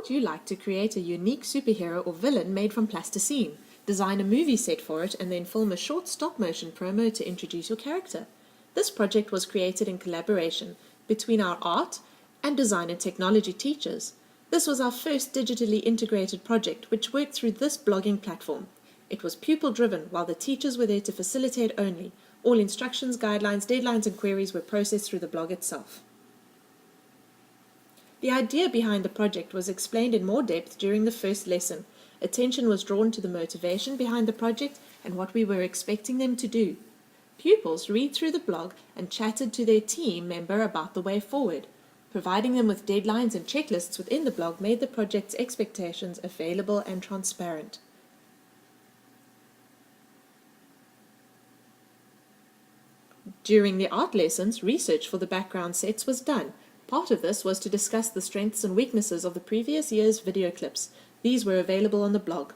would you like to create a unique superhero or villain made from plasticine, design a movie set for it, and then film a short stop-motion promo to introduce your character? This project was created in collaboration between our art and design and technology teachers. This was our first digitally integrated project, which worked through this blogging platform. It was pupil-driven, while the teachers were there to facilitate only. All instructions, guidelines, deadlines, and queries were processed through the blog itself. The idea behind the project was explained in more depth during the first lesson. Attention was drawn to the motivation behind the project and what we were expecting them to do. Pupils read through the blog and chatted to their team member about the way forward. Providing them with deadlines and checklists within the blog made the project's expectations available and transparent. During the art lessons, research for the background sets was done. Part of this was to discuss the strengths and weaknesses of the previous year's video clips. These were available on the blog.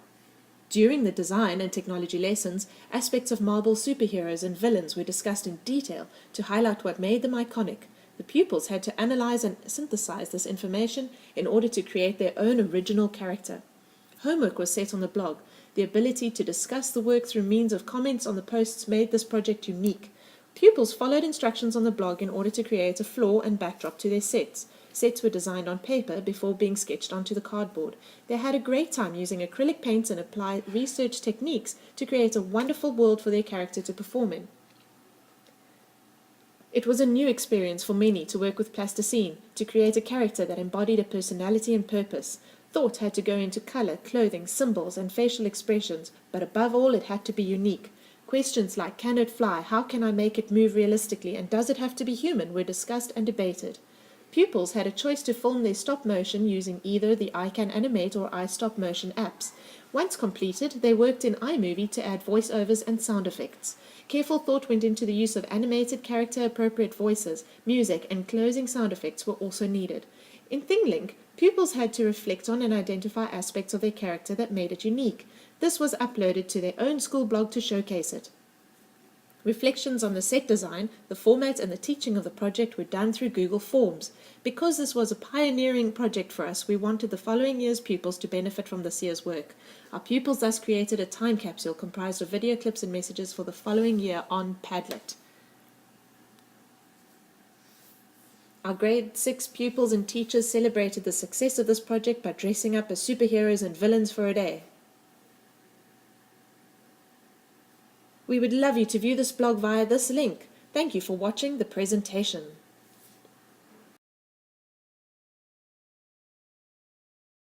During the design and technology lessons, aspects of Marvel superheroes and villains were discussed in detail to highlight what made them iconic. The pupils had to analyze and synthesize this information in order to create their own original character. Homework was set on the blog. The ability to discuss the work through means of comments on the posts made this project unique. Pupils followed instructions on the blog in order to create a floor and backdrop to their sets. Sets were designed on paper before being sketched onto the cardboard. They had a great time using acrylic paints and applied research techniques to create a wonderful world for their character to perform in. It was a new experience for many to work with plasticine, to create a character that embodied a personality and purpose. Thought had to go into color, clothing, symbols, and facial expressions, but above all it had to be unique. Questions like, can it fly, how can I make it move realistically, and does it have to be human, were discussed and debated. Pupils had a choice to film their stop motion using either the iCanAnimate or iStopMotion apps. Once completed, they worked in iMovie to add voiceovers and sound effects. Careful thought went into the use of animated character-appropriate voices, music, and closing sound effects were also needed. In ThingLink, pupils had to reflect on and identify aspects of their character that made it unique. This was uploaded to their own school blog to showcase it. Reflections on the set design, the format, and the teaching of the project were done through Google Forms. Because this was a pioneering project for us, we wanted the following year's pupils to benefit from this year's work. Our pupils thus created a time capsule comprised of video clips and messages for the following year on Padlet. Our grade 6 pupils and teachers celebrated the success of this project by dressing up as superheroes and villains for a day. We would love you to view this blog via this link. Thank you for watching the presentation.